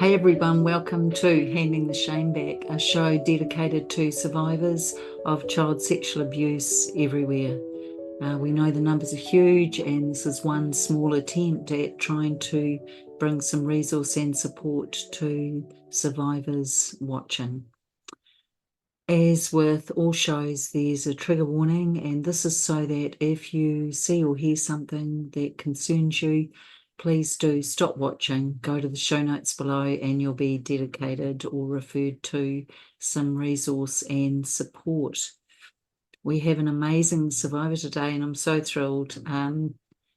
Hey everyone, welcome to Handing the Shame Back, a show dedicated to survivors of child sexual abuse everywhere. We know the numbers are huge, and this is one small attempt at trying to bring some resource and support to survivors watching. As with all shows, there's a trigger warning, and this is so that if you see or hear something that concerns you, please do stop watching, go to the show notes below, and you'll be dedicated or referred to some resource and support. We have an amazing survivor today, and I'm so thrilled.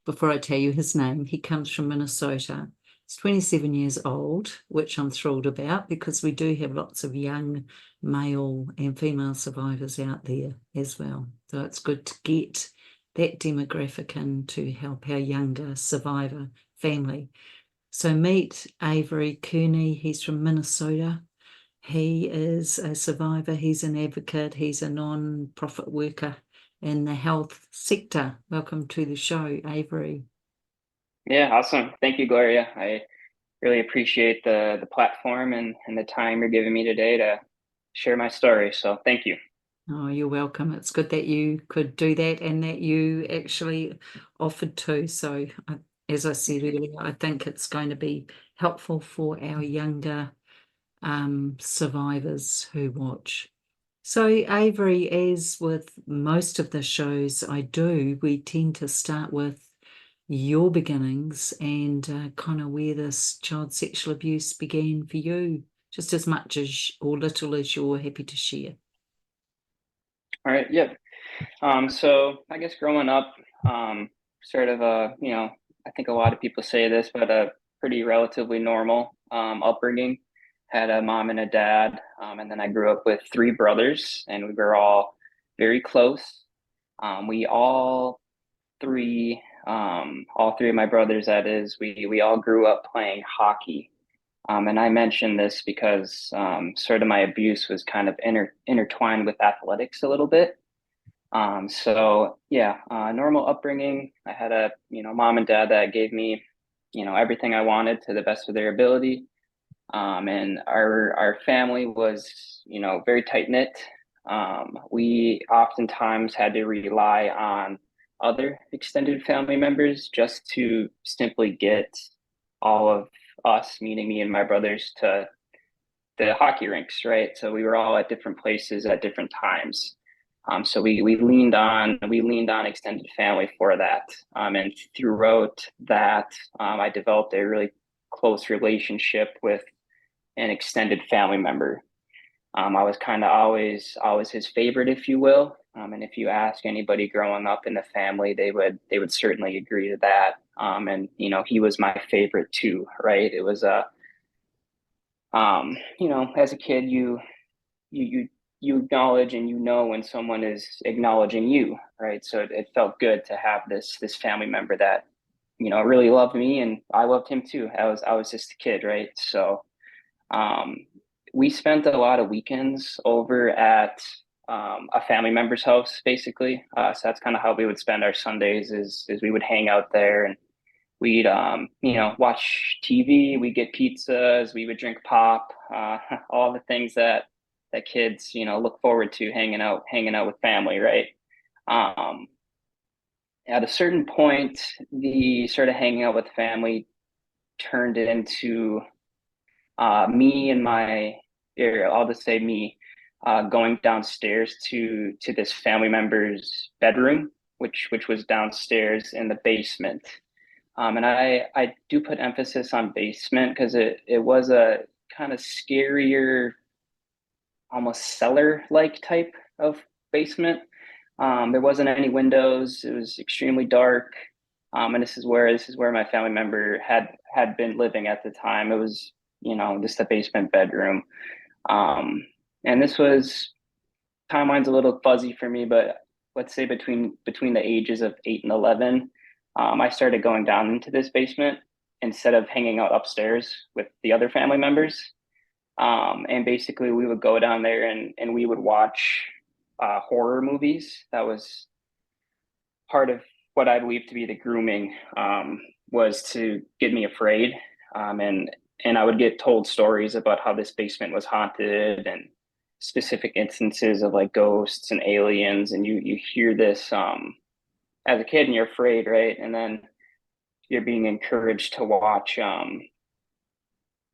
Before I tell you his name, he comes from Minnesota. He's 27 years old, which I'm thrilled about because we do have lots of young male and female survivors out there as well. So it's good to get that demographic in to help our younger survivor family. So meet Avery Kearney. He's from Minnesota. He is a survivor, he's an advocate, he's a non-profit worker in the health sector. Welcome to the show, Avery. Yeah, awesome. Thank you, Gloria. I really appreciate the platform and the time you're giving me today to share my story. So thank you. Oh, you're welcome. It's good that you could do that and that you actually offered to. So, as I said earlier, I think it's going to be helpful for our younger survivors who watch. So, Avery, as with most of the shows I do, we tend to start with your beginnings and kind of where this child sexual abuse began for you, just as much as or little as you're happy to share. All right. Yeah. So I guess growing up, sort of I think a lot of people say this, but a pretty relatively normal upbringing. Had a mom and a dad, and then I grew up with three brothers, and we were all very close. We all three of my brothers, that is, we all grew up playing hockey. And I mention this because sort of my abuse was kind of intertwined with athletics a little bit. So yeah, normal upbringing. I had a mom and dad that gave me everything I wanted to the best of their ability. And our family was very tight knit. We oftentimes had to rely on other extended family members just to simply get all of us, meaning me and my brothers, to the hockey rinks, right? So we were all at different places at different times. So we leaned on extended family for that. And throughout that, I developed a really close relationship with an extended family member. I was kind of always his favorite, if you will. And if you ask anybody growing up in the family, they would certainly agree to that. And he was my favorite too, right? It was as a kid, you you you acknowledge and when someone is acknowledging you, right? So it felt good to have this family member that really loved me, and I loved him too. I was just a kid, right? So um, we spent a lot of weekends over at a family member's house, basically. So that's kind of how we would spend our Sundays is we would hang out there, and we'd watch TV, we'd get pizzas, we would drink pop, all the things that kids look forward to hanging out with family, right? Um, at a certain point, the sort of hanging out with family turned into me and my, or I'll just say me, going downstairs to this family member's bedroom, which was downstairs in the basement. And I do put emphasis on basement because it was a kind of scarier, almost cellar-like type of basement. There wasn't any windows. It was extremely dark. And this is where my family member had been living at the time. It was just a basement bedroom. Um, and this was timeline's a little fuzzy for me, but let's say between the ages of 8 and 11, I started going down into this basement instead of hanging out upstairs with the other family members. And basically, we would go down there and we would watch horror movies. That was part of what I believe to be the grooming, was to get me afraid. And and I would get told stories about how this basement was haunted and specific instances of like ghosts and aliens, and you hear this as a kid and you're afraid, right? And then you're being encouraged to watch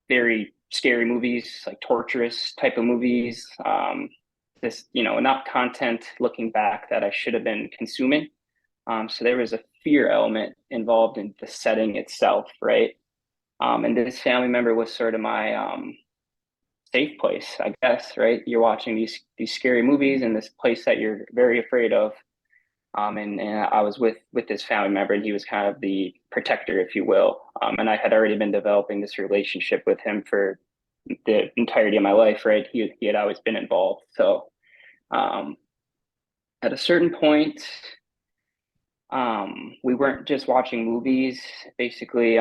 very scary movies, like torturous type of movies. This, not content looking back that I should have been consuming. So there was a fear element involved in the setting itself, right? And this family member was sort of my safe place, I guess, right? You're watching these scary movies in this place that you're very afraid of. And I was with this family member, and he was kind of the protector, if you will. And I had already been developing this relationship with him for the entirety of my life, right? He had always been involved. So um, at a certain point, we weren't just watching movies. Basically,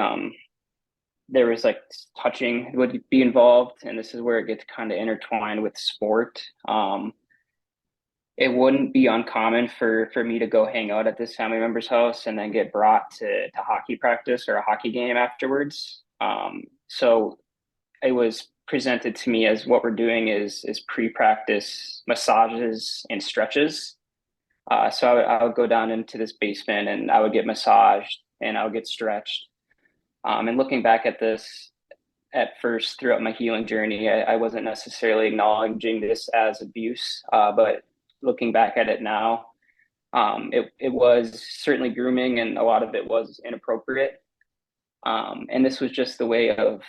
there was like touching would be involved, and this is where it gets kind of intertwined with sport. It wouldn't be uncommon for me to go hang out at this family member's house and then get brought to hockey practice or a hockey game afterwards. So it was presented to me as what we're doing is pre-practice massages and stretches. So I would go down into this basement and I would get massaged and I would get stretched. And looking back at this at first throughout my healing journey, I wasn't necessarily acknowledging this as abuse, but looking back at it now, it was certainly grooming, and a lot of it was inappropriate. And this was just the way of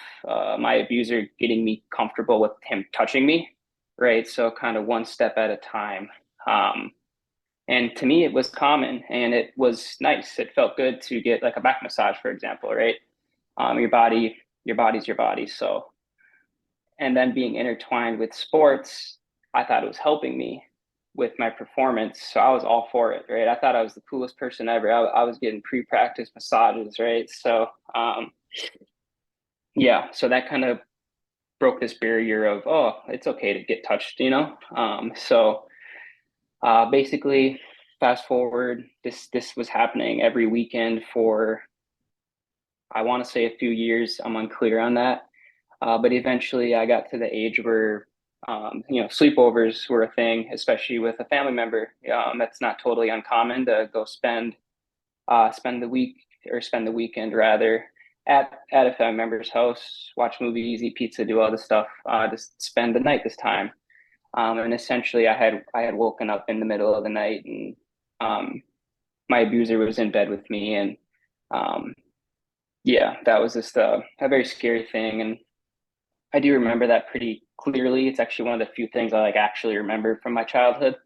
my abuser getting me comfortable with him touching me, right? So kind of one step at a time. And to me, it was common and it was nice. It felt good to get like a back massage, for example, right? Your body's your body. So, and then being intertwined with sports, I thought it was helping me with my performance. So I was all for it, right? I thought I was the coolest person ever. I was getting pre-practice massages, right? So, yeah, so that kind of broke this barrier of, oh, it's okay to get touched, you know? Basically, fast forward, this was happening every weekend for, I want to say a few years. I'm unclear on that. But eventually I got to the age where, sleepovers were a thing, especially with a family member. That's not totally uncommon to go spend the week or spend the weekend rather at a family member's house, watch movies, eat pizza, do all this stuff, just spend the night this time. And essentially I had woken up in the middle of the night and my abuser was in bed with me. And um, yeah, that was just a very scary thing. And I do remember that pretty clearly. It's actually one of the few things I like actually remember from my childhood.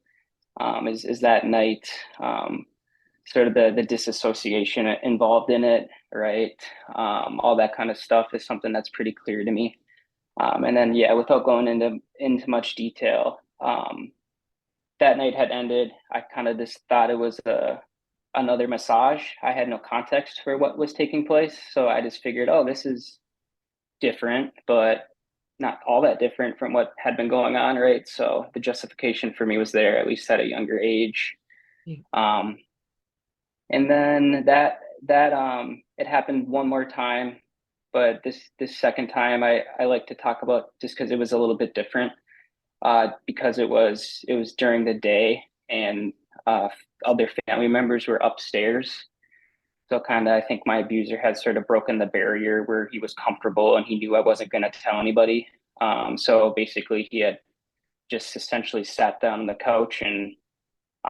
Is that night, sort of the disassociation involved in it, right? All that kind of stuff is something that's pretty clear to me. And then yeah, without going into much detail, that night had ended. I kind of just thought it was another massage. I had no context for what was taking place, so I just figured, oh, this is different, but not all that different from what had been going on, right? So the justification for me was there, at least at a younger age. Yeah. Um, and then that it happened one more time, but this second time I like to talk about just because it was a little bit different, because it was during the day and other family members were upstairs. So kind of, I think my abuser had sort of broken the barrier where he was comfortable and he knew I wasn't going to tell anybody. So basically, he had just essentially sat down on the couch and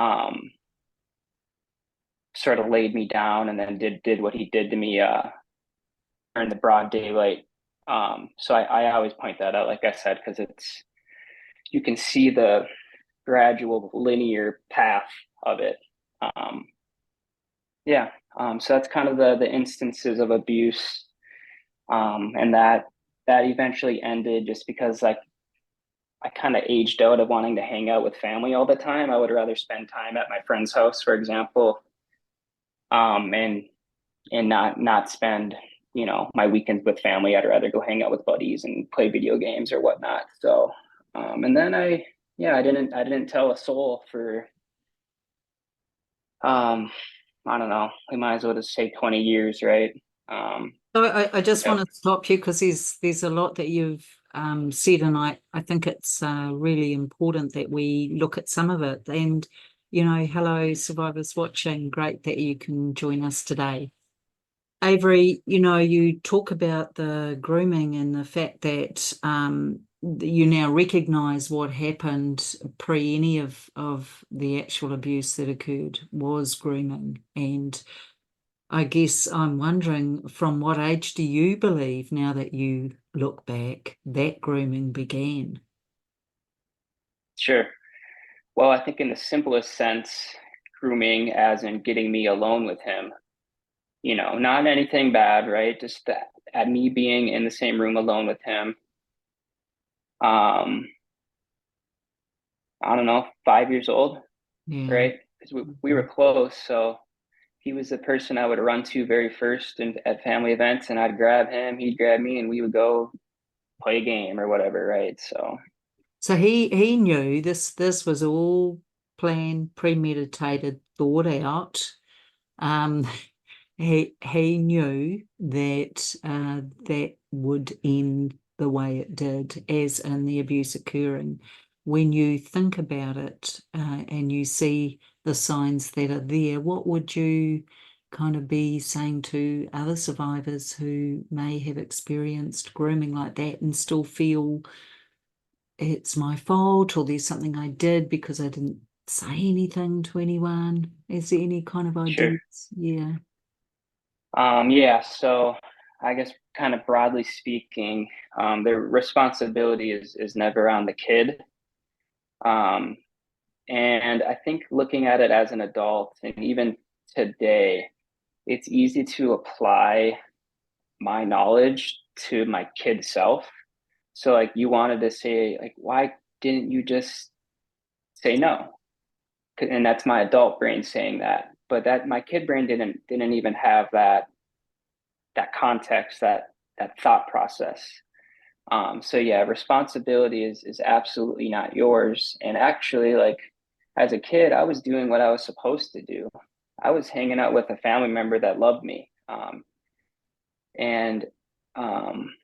um, sort of laid me down, and then did what he did to me during the broad daylight. So I always point that out, like I said, because you can see the gradual linear path of it. Um, yeah. So that's kind of the instances of abuse, and that eventually ended just because like I kind of aged out of wanting to hang out with family all the time. I would rather spend time at my friend's house, for example, and not spend my weekends with family. I'd rather go hang out with buddies and play video games or whatnot. So, and then I didn't tell a soul for um, I don't know. We might as well just say 20 years, right? So I just Yep. want to stop you because there's a lot that you've said, and I think it's really important that we look at some of it. And hello, survivors watching. Great that you can join us today. Avery, you talk about the grooming and the fact that you now recognize what happened pre any of the actual abuse that occurred was grooming. And I guess I'm wondering, from what age do you believe, now that you look back, that grooming began? Sure. Well, I think in the simplest sense, grooming as in getting me alone with him, not anything bad, right? Just that at me being in the same room alone with him. Um, I don't know, 5 years old, Yeah. right? Because we were close. So he was the person I would run to very first and at family events, and I'd grab him, he'd grab me, and we would go play a game or whatever, right? So So he knew this was all planned, premeditated, thought out. Um, he knew that that would end the way it did, as in the abuse occurring. When you think about it and you see the signs that are there, what would you kind of be saying to other survivors who may have experienced grooming like that and still feel it's my fault or there's something I did because I didn't say anything to anyone? Is there any kind of sure. ideas? Yeah. Yeah, so I guess kind of broadly speaking, the responsibility is never on the kid. Um, and I think looking at it as an adult, and even today, it's easy to apply my knowledge to my kid self. So like you wanted to say, like, why didn't you just say no? And that's my adult brain saying that. But that my kid brain didn't even have that context, that thought process. So yeah, responsibility is absolutely not yours. And actually, like as a kid, I was doing what I was supposed to do. I was hanging out with a family member that loved me. And um,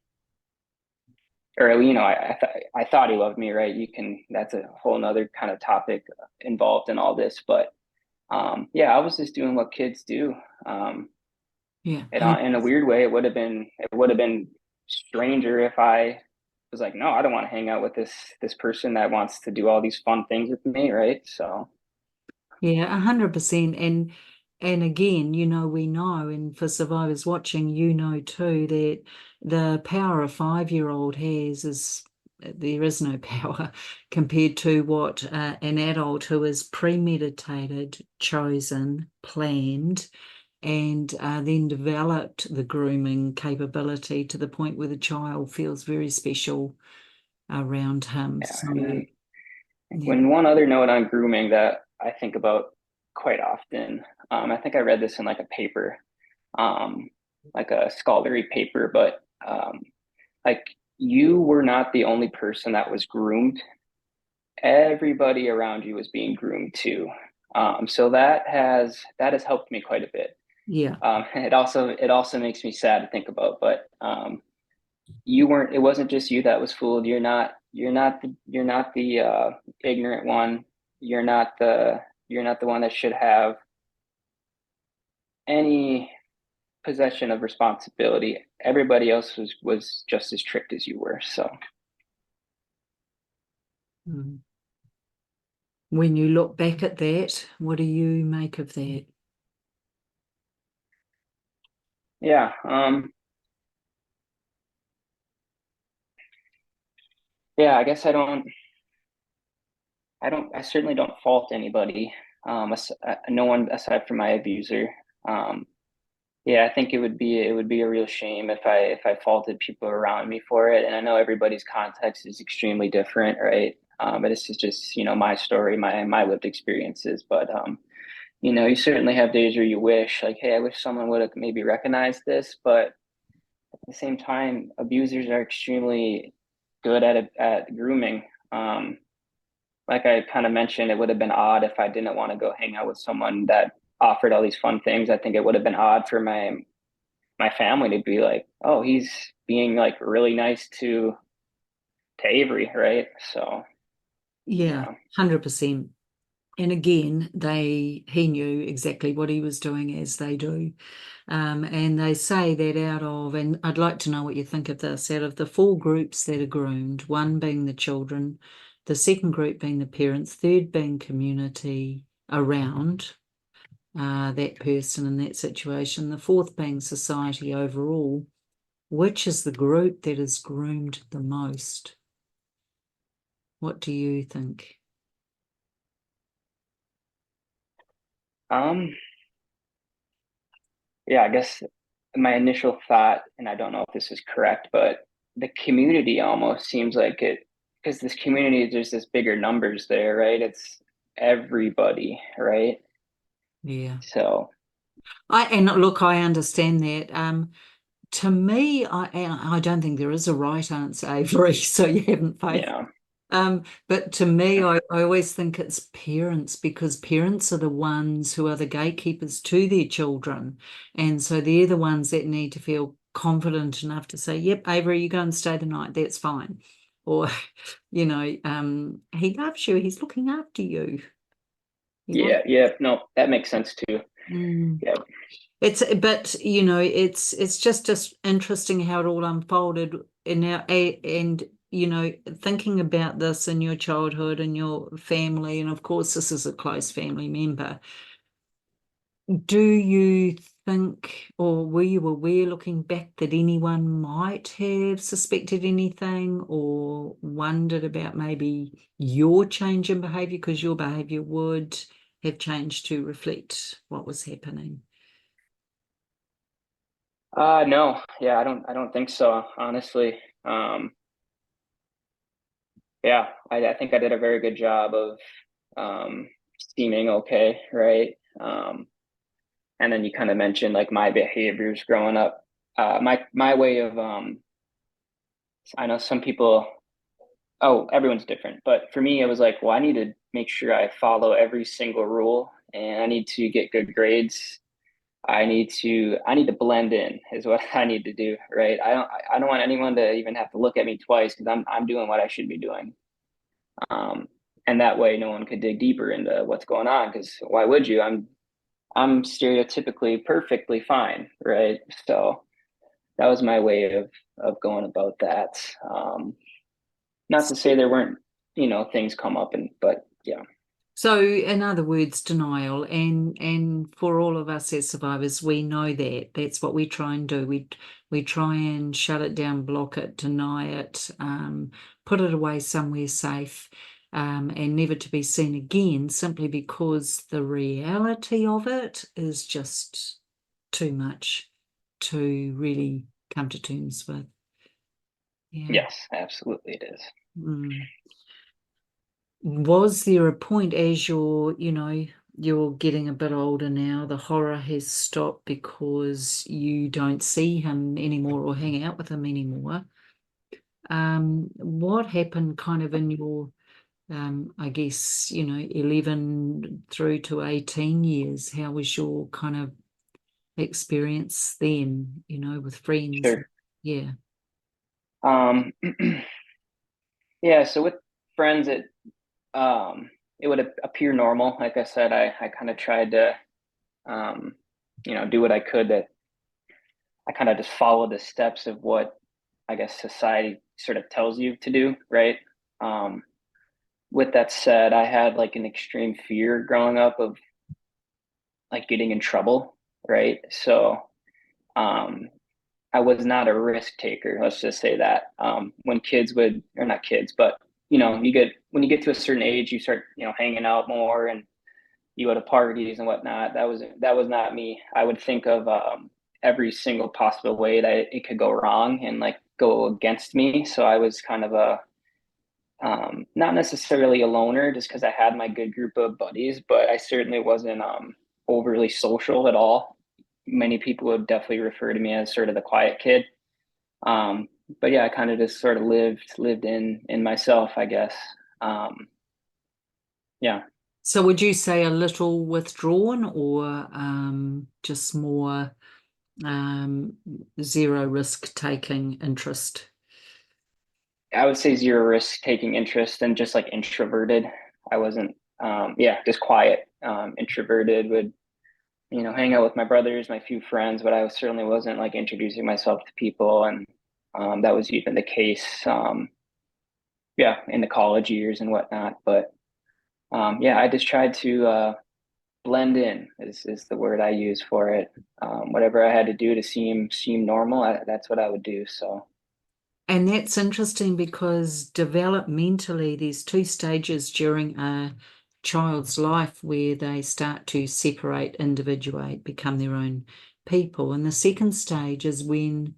or I thought he loved me, right? That's a whole nother kind of topic involved in all this, but yeah, I was just doing what kids do. Yeah. And in a weird way, it would have been stranger if I was like, no, I don't want to hang out with this person that wants to do all these fun things with me, right? So Yeah, 100%. And again, we know, and for survivors watching, too, that the power a 5-year-old has is there is no power compared to what an adult who is premeditated, chosen, planned, and then developed the grooming capability to the point where the child feels very special around him. yeah, So, and then yeah, when one other note on grooming that I think about quite often, I think I read this in like a paper, um, like a scholarly paper, but like you were not the only person that was groomed. Everybody around you was being groomed too. So that has helped me quite a bit. yeah, It also makes me sad to think about, but you weren't. It wasn't just you that was fooled. You're not the ignorant one. You're not the one that should have any possession of responsibility. Everybody else was just as tricked as you were. So mm. When you look back at that, what do you make of that? yeah, yeah. I guess I certainly don't fault anybody. No one aside from my abuser. Um, yeah, I think it would be a real shame if I faulted people around me for it. And I know everybody's context is extremely different, right? But this is just my story, my lived experiences. But you certainly have days where you wish, like, hey, I wish someone would have maybe recognized this. But at the same time, abusers are extremely good at grooming. Like I kind of mentioned, it would have been odd if I didn't want to go hang out with someone that offered all these fun things. I think it would have been odd for my family to be like, oh, he's being like really nice to Avery, right? So Yeah, yeah. 100%. And again, he knew exactly what he was doing, as they do. And they say that and I'd like to know what you think of this, out of the 4 groups that are groomed, one being the children, the second group being the parents, third being community around that person in that situation, the fourth being society overall, which is the group that is groomed the most? What do you think? Um, yeah, I guess my initial thought, and I don't know if this is correct, but the community almost seems like it, because this community, there's this bigger numbers there, right? It's everybody, right? Yeah. So And look, I understand that. To me, and I don't think there is a right answer, Avery, so you haven't faith. yeah, But to me, I always think it's parents, because parents are the ones who are the gatekeepers to their children. And so they're the ones that need to feel confident enough to say, yep, Avery, you go and stay the night, that's fine. Or, he loves you, he's looking after you. He wants. yeah, no, that makes sense too. Mm. Yeah. It's just interesting how it all unfolded in and thinking about this in your childhood and your family, and of course this is a close family member. Do you think, or were you aware looking back, that anyone might have suspected anything or wondered about maybe your change in behavior, because your behavior would have changed to reflect what was happening? No, yeah, I don't think so, honestly. Um, yeah, I think I did a very good job of um seeming okay, right? And then you kind of mentioned like my behaviors growing up. My way of I know some people, oh, everyone's different, but for me it was like, well, I need to make sure I follow every single rule and I need to get good grades. I need to blend in is what I need to do, right? I don't want anyone to even have to look at me twice because I'm doing what I should be doing. Um, and that way no one could dig deeper into what's going on because why would you? I'm stereotypically perfectly fine, right? So that was my way of going about that. Not to say there weren't, things come up but yeah, So, in other words, denial, and for all of us as survivors, we know that that's what we try and do. We try and shut it down, block it, deny it, put it away somewhere safe, and never to be seen again, simply because the reality of it is just too much to really come to terms with. Yeah. yes, absolutely it is. Mm. Was there a point, as you're getting a bit older now, the horror has stopped because you don't see him anymore or hang out with him anymore? What happened kind of in your, I guess, 11 through to 18 years? How was your kind of experience then, with friends? Sure. Yeah. Um, yeah, so with friends, it would appear normal. Like I said, I kind of tried to, um, do what I could to, I kind of just follow the steps of what I guess society sort of tells you to do, right? Um, with that said, I had like an extreme fear growing up of like getting in trouble, right? So, um, I was not a risk taker. Let's just say that. When kids would, or not kids, but when you get to a certain age, you start hanging out more and you go to parties and whatnot. That was not me. I would think of every single possible way that it could go wrong and like go against me. So I was kind of a not necessarily a loner, just because I had my good group of buddies, but I certainly wasn't overly social at all. Many people would definitely refer to me as sort of the quiet kid. Um, but yeah, I kind of just sort of lived in myself, I guess. Um, yeah. So would you say a little withdrawn, or just more zero risk taking interest? I would say zero risk taking interest and just like introverted. I wasn't, just quiet, introverted, would, hang out with my brothers, my few friends, but I certainly wasn't like introducing myself to people. And that was even the case, in the college years and whatnot. But I just tried to blend in is the word I use for it. Whatever I had to do to seem normal, that's what I would do. So And that's interesting because developmentally, there's two stages during a child's life where they start to separate, individuate, become their own people. And the second stage is when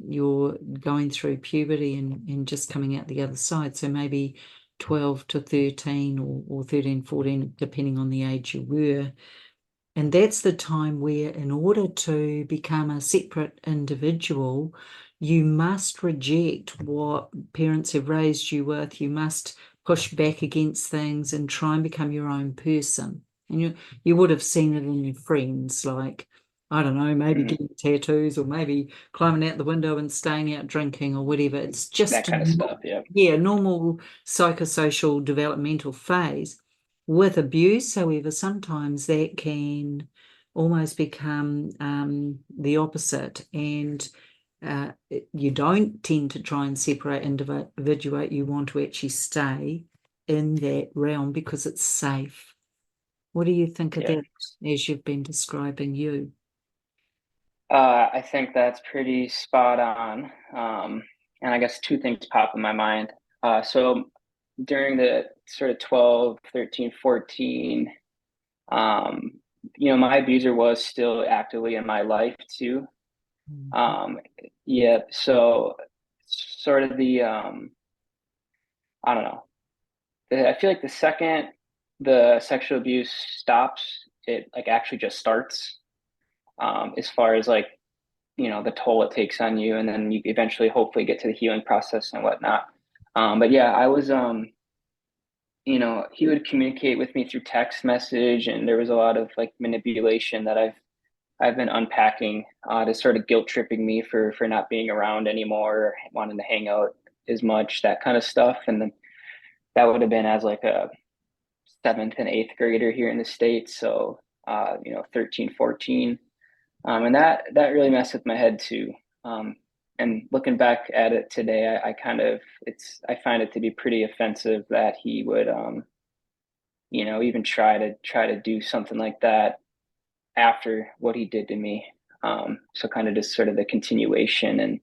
you're going through puberty and just coming out the other side. So maybe 12 to 13 or 13, 14, depending on the age you were. And that's the time where, in order to become a separate individual, you must reject what parents have raised you with. You must push back against things and try and become your own person. And you would have seen it in your friends, like, I don't know, maybe mhm, getting tattoos or maybe climbing out the window and staying out drinking or whatever. It's that just, kind of stuff. Yeah. yeah, normal psychosocial developmental phase. With abuse, however, sometimes that can almost become the opposite, and you don't tend to try and separate, individuate. You want to actually stay in that realm because it's safe. What do you think of Yeah. that as you've been describing you? I think that's pretty spot on. And I guess two things pop in my mind. So during the sort of 12, 13, 14, um, my abuser was still actively in my life too. Mhm. Um, yeah, so sort of I don't know. I feel like the second the sexual abuse stops, it like actually just starts. As far as like the toll it takes on you, and then you eventually hopefully get to the healing process and whatnot. But yeah, I was he would communicate with me through text message, and there was a lot of like manipulation that I've been unpacking, to sort of guilt tripping me for not being around anymore, or wanting to hang out as much, that kind of stuff. And then that would have been as like a seventh and eighth grader here in the States. So 13, 14. And that really messed with my head too. And looking back at it today, I kind of I find it to be pretty offensive that he would even try to do something like that after what he did to me. So kind of just sort of the continuation. And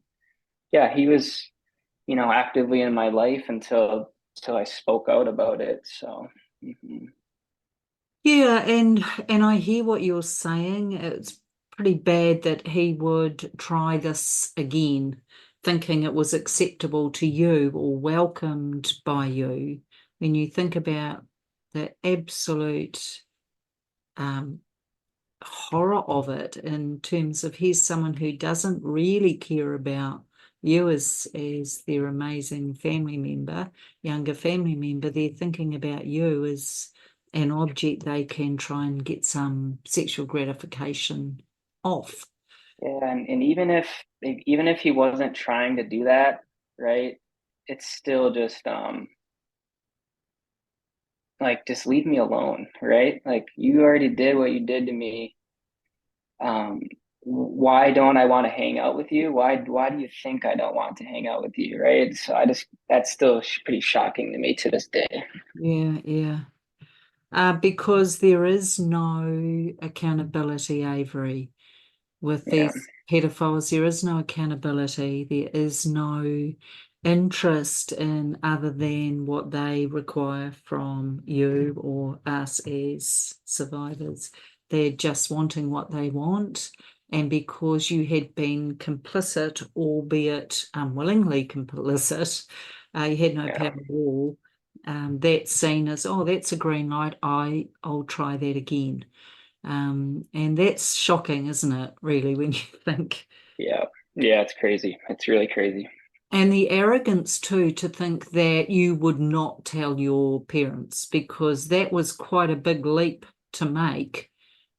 yeah, he was actively in my life until I spoke out about it. So mhm. Yeah, and I hear what you're saying. It's pretty bad that he would try this again, thinking it was acceptable to you or welcomed by you. When you think about the absolute um, horror of it, in terms of he's someone who doesn't really care about you as their amazing family member, younger family member. They're thinking about you as an object they can try and get some sexual gratification off. Yeah, and even if he wasn't trying to do that, right? It's still just like just leave me alone, right? Like you already did what you did to me. Um, why don't I want to hang out with you? Why do you think I don't want to hang out with you, right? So that's still pretty shocking to me to this day. Yeah, yeah. Because there is no accountability, Avery. With Yeah, these pedophiles, there is no accountability. There is no interest in other than what they require from you or us as survivors. They're just wanting what they want. And because you had been complicit, albeit unwillingly complicit, you had no power yeah, at all. That's seen as, oh, that's a green light. I'll try that again. And that's shocking, isn't it, really, when you think? yeah, yeah. It's crazy. It's really crazy. And the arrogance, too, to think that you would not tell your parents, because that was quite a big leap to make.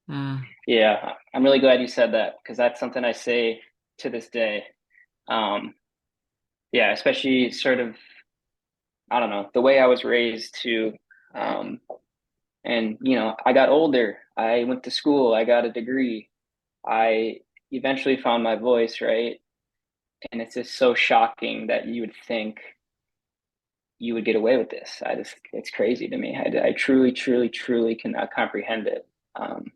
Uh, Yeah, I'm really glad you said that because that's something I say to this day. Um, yeah, especially sort of, I don't know, the way I was raised to, um, and I got older. I went to school. I got a degree. I eventually found my voice, right? And it's just so shocking that you would think you would get away with this. It's crazy to me. I truly, truly, truly cannot comprehend it. Um,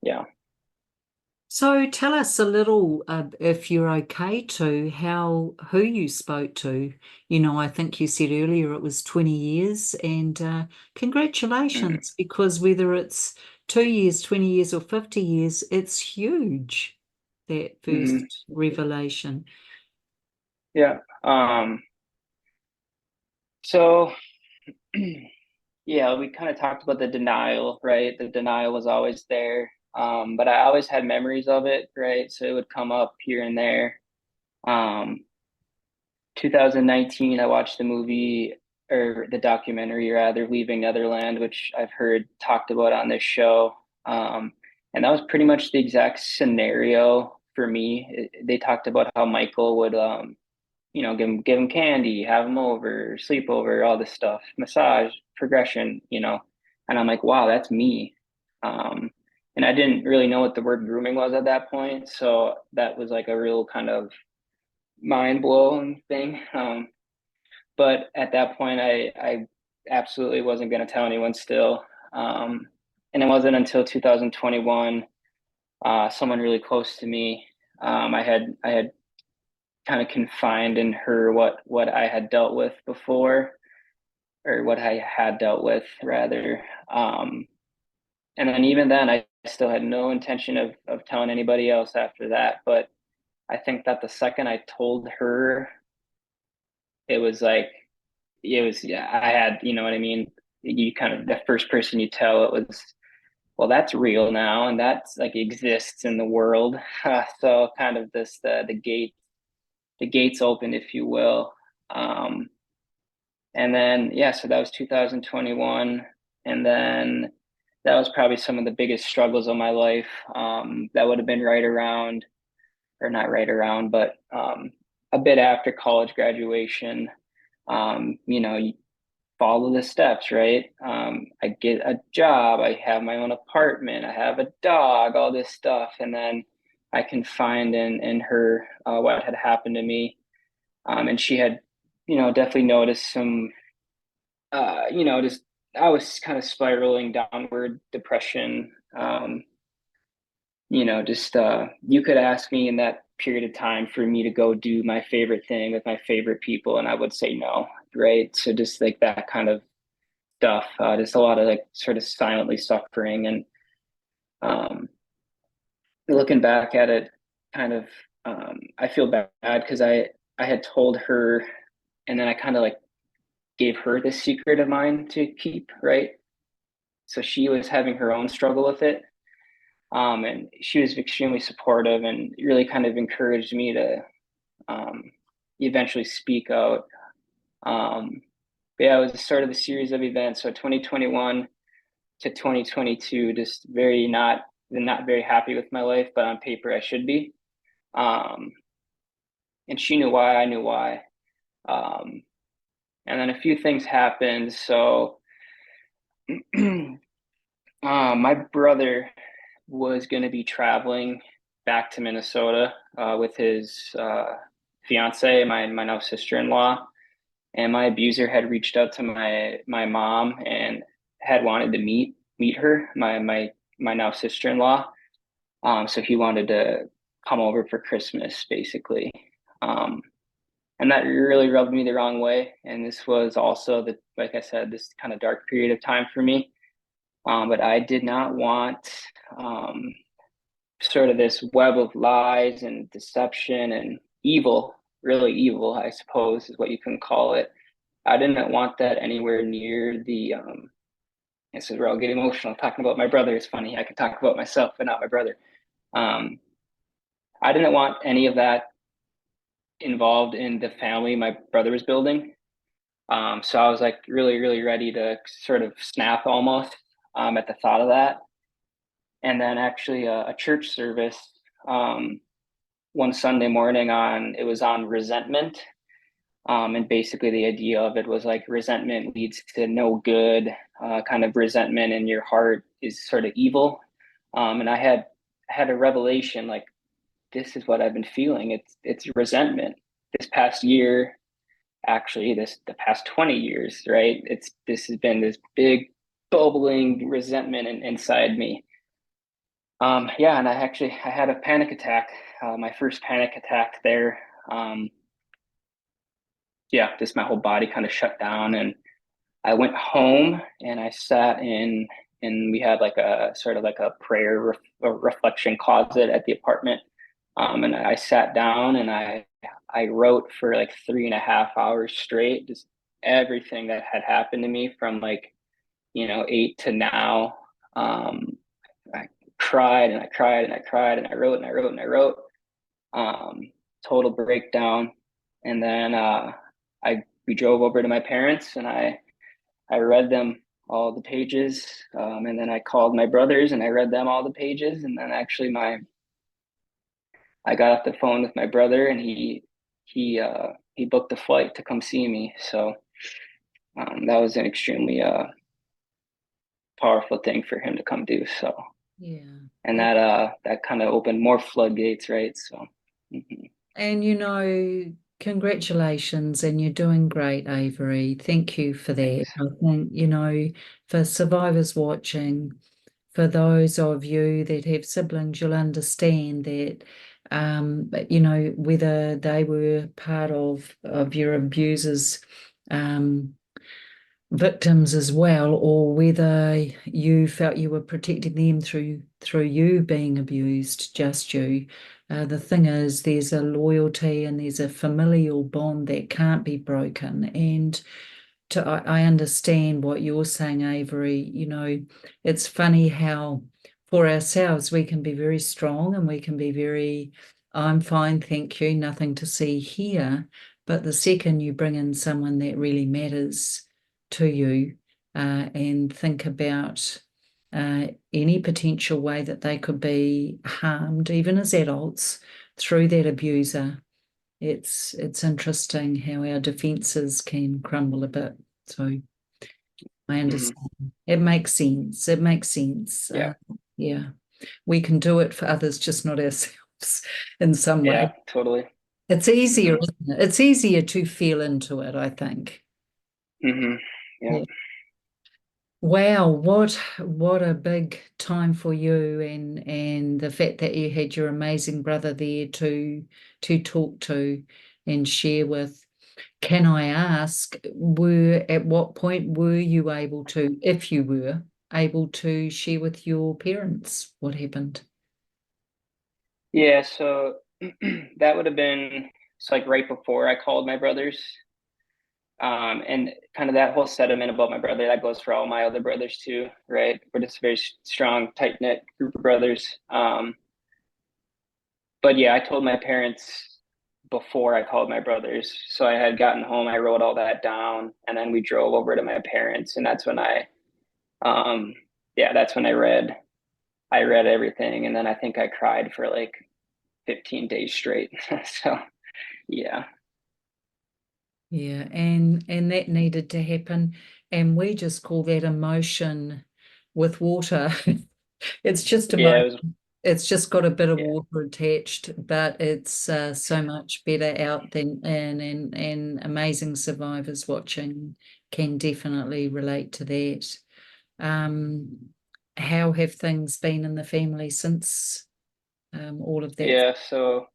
yeah. so tell us a little, if you're okay to, who you spoke to. I think you said earlier it was 20 years, and Mhm. congratulations, because whether it's 2 years, 20 years, or 50 years, it's huge, that Mhm. first revelation. Yeah. So yeah, we kind of talked about the denial, right? The denial was always there. But I always had memories of it, right? So it would come up here and there. Um, 2019, I watched the movie or the documentary rather, Leaving Netherland, which I've heard talked about on this show. Um, and that was pretty much the exact scenario for me. They talked about how Michael would, give him candy, have him over, sleep over, all this stuff, massage, progression. And I'm like, wow, that's me. Um, and I didn't really know what the word grooming was at that point, so that was like a real kind of mind blowing thing. But at that point, I absolutely wasn't going to tell anyone still. Um, and it wasn't until 2021, someone really close to me, I had kind of confined in her what I had dealt with before, or what I had dealt with rather. And then even then, I still had no intention of telling anybody else after that. But I think that the second I told her, it was like yeah, I had, you know what I mean? You kind of, the first person you tell, it was, well, that's real now, and that's like exists in the world. So kind of this the gates opened, if you will. Um, and then yeah, so that was 2021, and then that was probably some of the biggest struggles of my life. That would have been right around, or not right around, but a bit after college graduation. You follow the steps, right? I get a job, I have my own apartment, I have a dog, all this stuff, and then I confide in her what had happened to me, and she had, definitely noticed some, just I was kind of spiraling downward depression. Just you could ask me in that period of time for me to go do my favorite thing with my favorite people, and I would say no, right? So just like that kind of stuff. Just a lot of like sort of silently suffering, and um, looking back at it, kind of, I feel bad because I had told her, and then I kind of like gave her this secret of mine to keep, right? So she was having her own struggle with it, and she was extremely supportive and really kind of encouraged me to um, eventually speak out. Um, but yeah, it was sort of a series of events. So 2021 to 2022, just not very happy with my life, but on paper I should be. Um, and she knew why, I knew why. Um, and then a few things happened. So my brother was going to be traveling back to Minnesota with his fiance, my now sister-in-law, and my abuser had reached out to my mom and had wanted to meet her, my now sister-in-law. So he wanted to come over for Christmas, basically. Um, and that really rubbed me the wrong way. And this was also like I said, this kind of dark period of time for me. But I did not want um, sort of this web of lies and deception and evil, really evil, I suppose, is what you can call it. I didn't want that anywhere near the. This is where I'll get emotional talking about my brother. It's funny, I can talk about myself, but not my brother. Um, I didn't want any of that involved in the family my brother was building. So I was like really, really ready to sort of snap almost at the thought of that. and then actually a church service um, one Sunday morning it was on resentment. And basically the idea of it was like resentment leads to no good, kind of resentment in your heart is sort of evil. And I had a revelation like, this is what I've been feeling. It's resentment. This past year, actually, the past 20 years, right? This has been this big bubbling resentment inside me. Yeah, and I had a panic attack, my first panic attack there. Um, yeah, just my whole body kind of shut down, and I went home and I sat in, and we had like a sort of like a a reflection closet at the apartment. And I sat down and I wrote for like 3.5 hours straight, just everything that had happened to me from like, 8 to now. I cried and I cried and I cried and I wrote and I wrote and I wrote. Um, Total breakdown. And then I we drove over to my parents and I read them all the pages, and then I called my brothers and I read them all the pages, and then actually I got off the phone with my brother and he booked a flight to come see me. So that was an extremely powerful thing for him to come do. So Yeah. and that kind of opened more floodgates, right? So mhm. And congratulations, and you're doing great, Avery. Thank you for that. Thanks. I think, for survivors watching, for those of you that have siblings, you'll understand that, whether they were part of your abusers, um, victims as well, or whether you felt you were protecting them through you being abused, just you. The thing is, there's a loyalty and there's a familial bond that can't be broken. And I understand what you're saying, Avery. It's funny how for ourselves we can be very strong and we can be very, I'm fine, thank you, nothing to see here. But the second you bring in someone that really matters to you, and think about any potential way that they could be harmed, even as adults, through that abuser, it's interesting how our defenses can crumble a bit. So I Mhm. understand. It makes sense. It makes sense. Yeah, Yeah, we can do it for others, just not ourselves in some way. yeah, totally. It's easier, Hmm. isn't it? It's easier to feel into it, I think. Hmm. Yeah. Yeah. Wow, what a big time for you, and the fact that you had your amazing brother there to talk to and share with. Can I ask, at what point were you able to, if you were able to share with your parents what happened? Yeah, so that would have been it's like right before I called my brothers. And kind of that whole sentiment about my brother, that goes for all my other brothers too, right? We're just a very strong, tight-knit group of brothers. But yeah, I told my parents before I called my brothers. So I had gotten home, I wrote all that down, and then we drove over to my parents, and um, yeah, that's when I read everything, and then I think I cried for like 15 days straight. So yeah. Yeah, and that needed to happen. And we just call that emotion with water. It's just Yeah, emotion. it was, It's just got a bit of yeah. water attached, but it's so much better out than and amazing survivors watching can definitely relate to that. Um, how have things been in the family since all of that? Yeah, so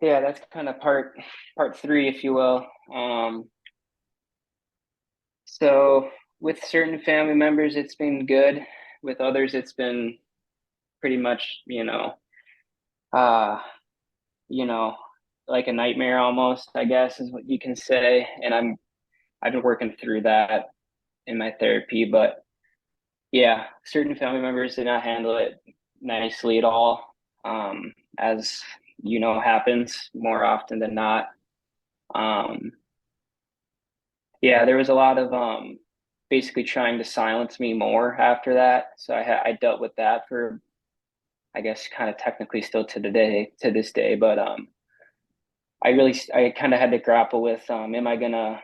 yeah, that's kind of part three, if you will. So with certain family members, it's been good. With others, it's been pretty much, uh, you know, like a nightmare almost, I guess is what you can say. And I've been working through that in my therapy, but yeah, certain family members did not handle it nicely at all. As happens more often than not. Um, yeah, there was a lot of basically trying to silence me more after that. So I dealt with that for, I guess, kind of technically still to this day, but I kind of had to grapple with, am I gonna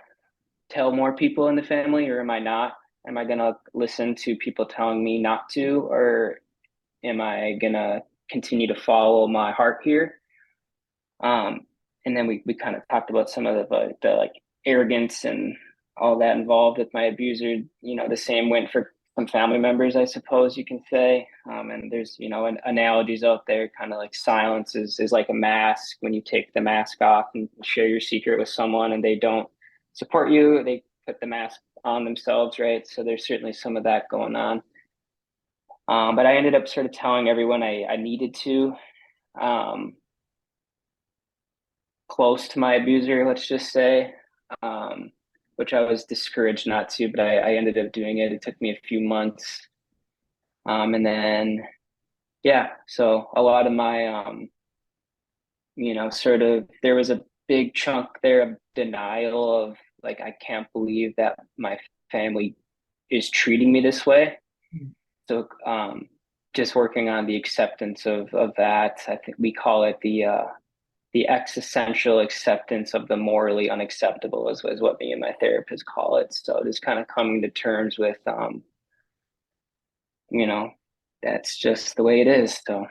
tell more people in the family or am I not? Am I gonna listen to people telling me not to, or am I gonna continue to follow my heart here? Um, and then we kind of talked about some of the like arrogance and all that involved with my abuser. You know, the same went for some family members, I suppose you can say. And there's, you know, analogies out there, kind of like silence is like a mask. When you take the mask off and share your secret with someone and they don't support you, they put the mask on themselves, right? So there's certainly some of that going on. But I ended up sort of telling everyone I needed to. Um, Close to my abuser, let's just say, um, which I was discouraged not to, but I ended up doing it. It took me a few months. And then, yeah, so a lot of my, you know, sort of, there was a big chunk there of denial of like, I can't believe that my family is treating me this way. So, just working on the acceptance of that. I think we call it the existential acceptance of the morally unacceptable is what me and my therapist call it. So just kind of coming to terms with, you know, that's just the way it is. So,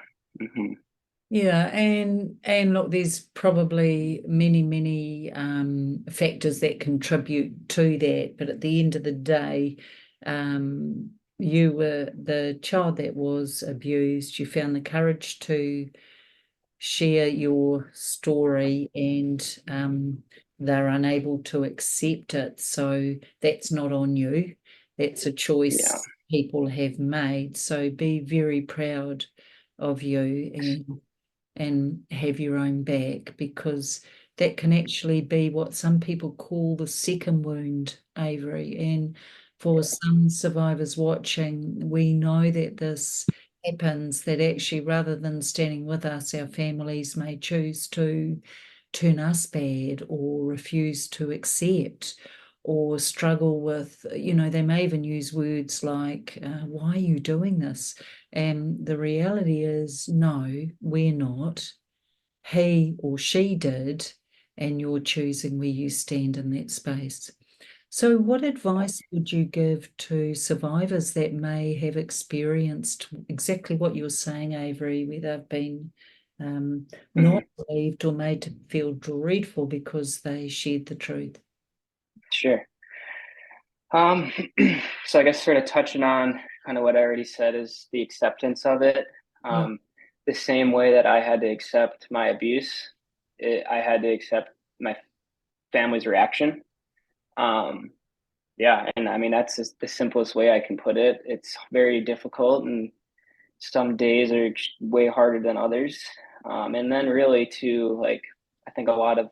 Yeah, and look, there's probably many factors that contribute to that, but at the end of the day, you were the child that was abused. You found the courage to share your story, and they're unable to accept it. So that's not on you. That's a yeah, choice people have made. So be very proud of you and have your own back, because that can actually be what some people call the second wound, Avery. And for some survivors watching, we know that this happens, that actually rather than standing with us, our families may choose to turn us bad or refuse to accept or struggle with, they may even use words like, why are you doing this? And the reality is, no, we're not. He or she did, and you're choosing where you stand in that space. So, what advice would you give to survivors that may have experienced exactly what you're saying, Avery, where they've been not believed or made to feel dreadful because they shared the truth? sure. Um, so I guess sort of touching on kind of what I already said is the acceptance of it. Yeah. The same way that I had to accept my abuse, I had to accept my family's reaction. Um, Yeah, and I mean that's just the simplest way I can put it. It's very difficult, and some days are way harder than others. And then really too, like I think a lot of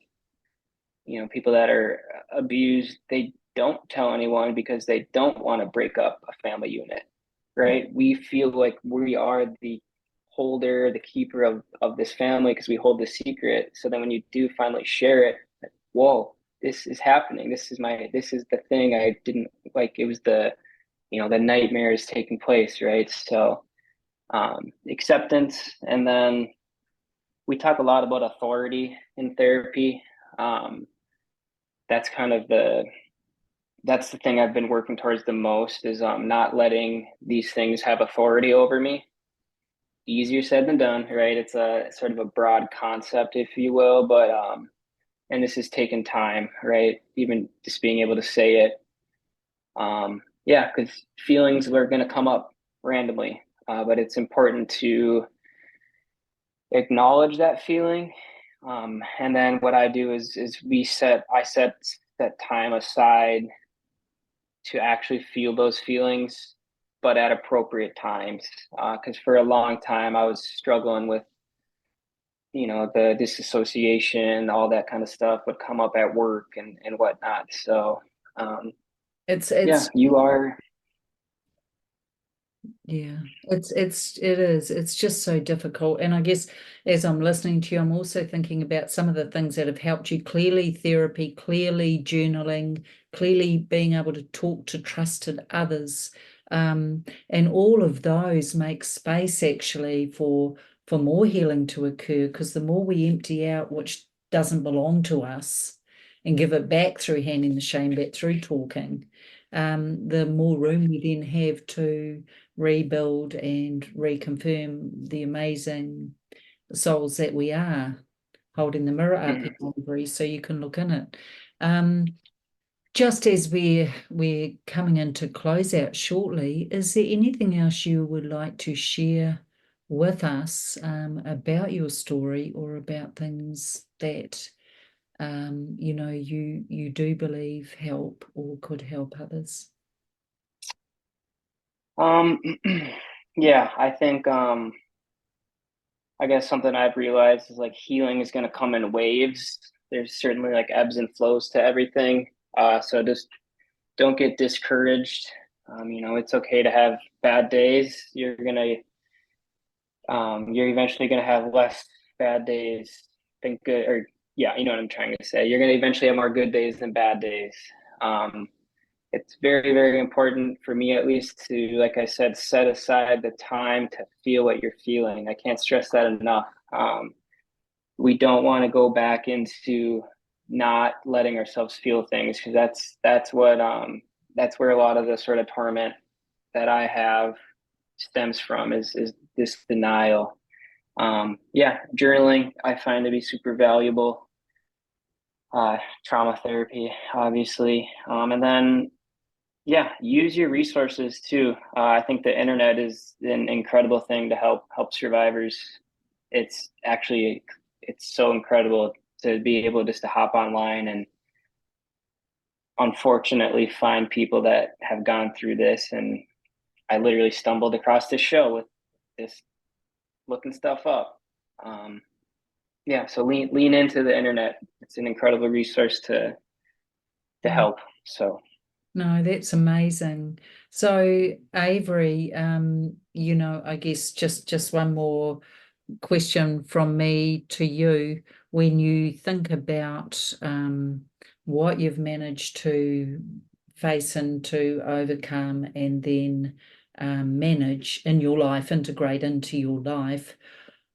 people that are abused, they don't tell anyone because they don't want to break up a family unit, right? We feel like we are the holder, the keeper of this family because we hold the secret. So then when you do finally share it, like, whoa, this is happening. This is the thing I didn't like. It was the nightmare is taking place, right? So acceptance, and then we talk a lot about authority in therapy. Um, that's kind of that's the thing I've been working towards the most is not letting these things have authority over me. Easier said than done, right? It's a sort of a broad concept, if you will, but and this has taken time, right? Even just being able to say it. Yeah, because feelings are going to come up randomly, but it's important to acknowledge that feeling. And then what I do is I set that time aside to actually feel those feelings, but at appropriate times. Because for a long time I was struggling with, the disassociation, all that kind of stuff would come up at work and whatnot. So, It's yeah, it's you are. Yeah, it's just so difficult. And I guess as I'm listening to you, I'm also thinking about some of the things that have helped you. Clearly therapy, clearly journaling, clearly being able to talk to trusted others. And all of those make space actually for more healing to occur, because the more we empty out which doesn't belong to us and give it back through handing the shame back through talking, the more room we then have to rebuild and reconfirm the amazing souls that we are, holding the mirror up, Avery, so you can look in it. Just as we're coming into closeout shortly, is there anything else you would like to share with us about your story, or about things that you do believe help or could help others? Yeah, I think I guess something I've realized is like healing is going to come in waves. There's certainly like ebbs and flows to everything. So just don't get discouraged. It's okay to have bad days. You're eventually gonna have less bad days than good, or yeah, you know what I'm trying to say. You're gonna eventually have more good days than bad days. Um, it's very, very important for me, at least, to, like I said, set aside the time to feel what you're feeling. I can't stress that enough. We don't want to go back into not letting ourselves feel things, because that's where a lot of the sort of torment that I have stems from, is this denial. Yeah, journaling I find to be super valuable. Trauma therapy, obviously, and then yeah, use your resources too. I think the internet is an incredible thing to help survivors. It's actually it's so incredible to be able just to hop online and unfortunately find people that have gone through this. And I literally stumbled across this show with this, looking stuff up. Um, yeah, so lean into the internet. It's an incredible resource to Mm. help. So No, that's amazing. So, Avery, I guess just one more question from me to you. When you think about what you've managed to face into, overcome, and then manage in your life, integrate into your life,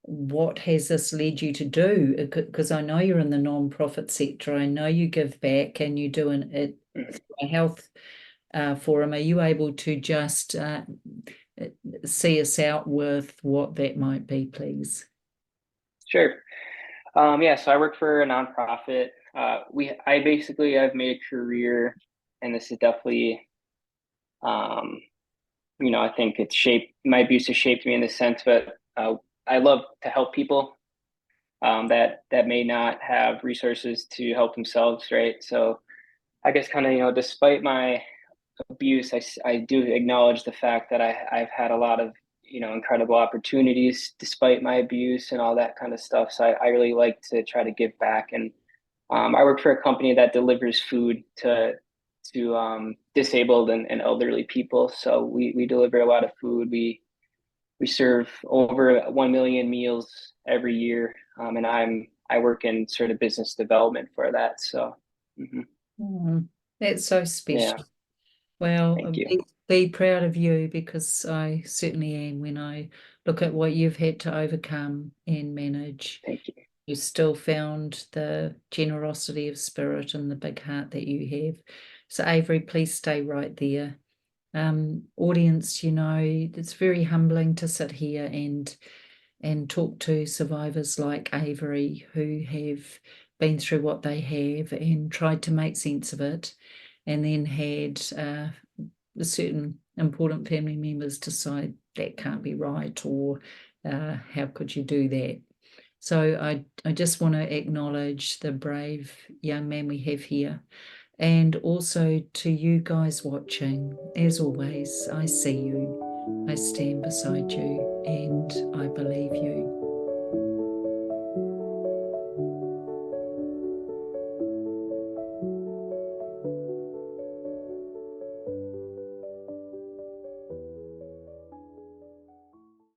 what has this led you to do? Because I know you're in the non-profit sector. I know you give back and you're doing it through a health forum. Are you able to just see us out with what that might be, please? sure. Yeah, so I work for a nonprofit. I've made a career, and this is definitely, um, I think it's shaped my abuse has shaped me in this sense. But I love to help people that may not have resources to help themselves, right? So I guess kind of, despite my abuse, I do acknowledge the fact that I've had a lot of, incredible opportunities despite my abuse and all that kind of stuff. So I really like to try to give back. And I work for a company that delivers food to disabled and elderly people. So we deliver a lot of food. We serve over 1 million meals every year, and I work in sort of business development for that. So That's so yeah, special. Well, thank you, be proud of you, because I certainly am when I look at what you've had to overcome and manage. thank you. You still found the generosity of spirit and the big heart that you have. So, Avery, please stay right there. Audience, it's very humbling to sit here and talk to survivors like Avery, who have been through what they have and tried to make sense of it, and then had certain important family members decide that can't be right, or how could you do that? So I just want to acknowledge the brave young man we have here. And also to you guys watching, as always, I see you, I stand beside you, and I believe you.